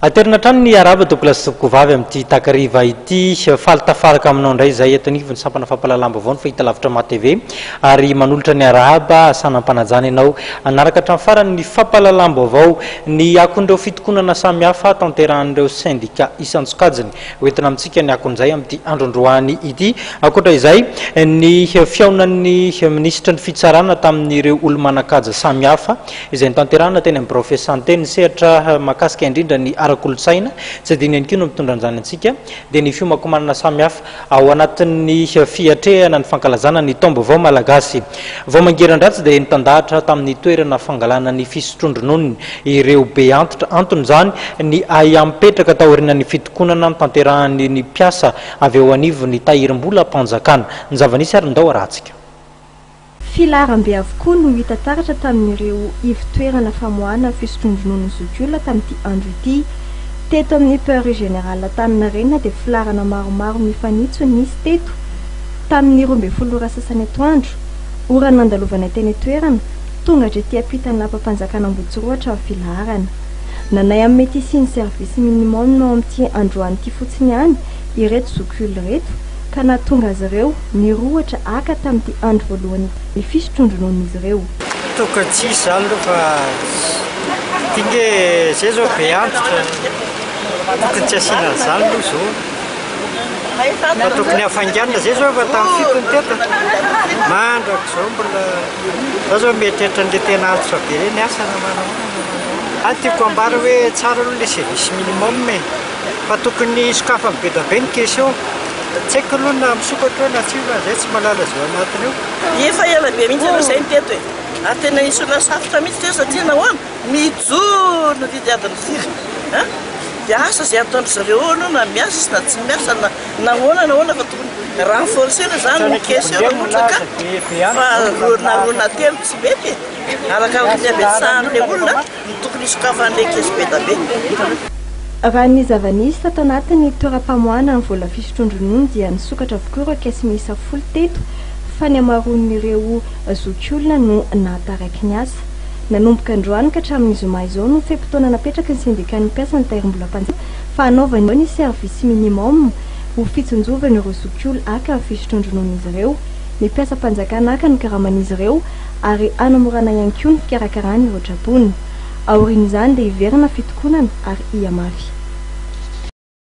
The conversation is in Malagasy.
Aterina trano ny araba Douglas Kovavy amin'ity takariva ity falitafaraka aminao indray izay eto anivony sampana fampalalam-baovao ny fahita lavitra ma TV ary manolotra ny araba asanam-panajana ianao anaraka hatramin'ny farany ny fampalalam-baovao ny akon'ireo fitokonana samihafa tanterahan'ireo syndika isan-tsokajiny hoentina amintsika ny akon'izay amin'ity andro-androany ity. Ankoatra izay ny fiaonan'ny minisitra ny fitsarana tamin'ireo olo-manakaja samihafa izay nitanterahana teny amin'ny profesanté ny sehatra makasika indrindra ny arak'olotsaina tsy adino ihany koa no mitondra an'izany antsika dia ny fiomakomanana samihafa ao anatin'ny fiatrehana ny fankalazana ny taom-baovao malagasy. Vao mangeran-dratsy dia nitandahatra tamin'ny toerana fangalana ny fisotrondronony ireo be antitra antony izany ny ayampetraka taorianany fitokonana tanterahan'ny ny mpiasa avy eo anivo ny tahirim-bola mpanjakana ny zava-nisy ary ndao rahantsika. Filaram-be avokoa no hita taratra tamin'ireo ivitoerana famoahana fisotrondronon'ny zokiolona tamin'ity andro ity. Teto amin'ny peur général Antaninarenina dia filarana maromaro mifanitso nisy teto tamin'ny 12 sasany atoandro. Ora nandalovana teny toerana tonga hatretỳ ampitan'ny lampam-panjakana Ambohitsiroatra amin'ny filarana. Nanay amin'ny mety sy ny service minimum no amin'ity androany ity fotsiny ihany ireto zokiolona reto ka nahatonga azy ireo nirohatra aka tamin'ity andro voalohany ny fisotrondronon'izy ireo. Tokony izany aloha fa tinge zay zao be antitra tokony tsy asiana an'izany aloha zao fa tokony hafanganana zay zao fa tamin'ny fitony teto mandraka zao mbola za zao mieritreritra n'ilay tena antitra be reny asana manao tiako ambara hoe tsara aloha ilay service minimum fa tokony sokafany be da be ny question tsy haiko aloha na misokatra hoe na tsio zay tsy malala zao anatiny io efa ela be mihitsy aloha izay ny teto e ary tena isola safotra mihitsy teo satria nahoana mijoro didiadiny sira dia asa zay ataondry zareo aloha na miasa sy na tsy miasa nahoana fa tokony renforcer zany ny question motraka fa narona telo tsy mety araka ny abesahan'ilay olona ny tokony isokafan'ilay kesy be da be. Raha ny zava-nisy tato anatiny toeram-pamoahana ny vola fisotrondronony dia nisokatra avokoa ireo kesy miisa 10 teto fa ny amaroan'ireo zokiolona no nahataraiky ny asa. Nanomboka androany ka hatramin'ny zoma izao no fe-potoana napetraka ny sindika ny mpiasa ny tahirim-bola mpanjakana fa hanaovany ny service minimum ho fitsinjovan'ireo zokiolona aka ny fisotrondronon'izy ireo. Ny mpiasa mpanjakana aka ny karaman'izy ireo ary anamorana ihany koa ny fikarakarany ireo trapony. Aorian'izany dia hiverina fitokonana ary iamafy.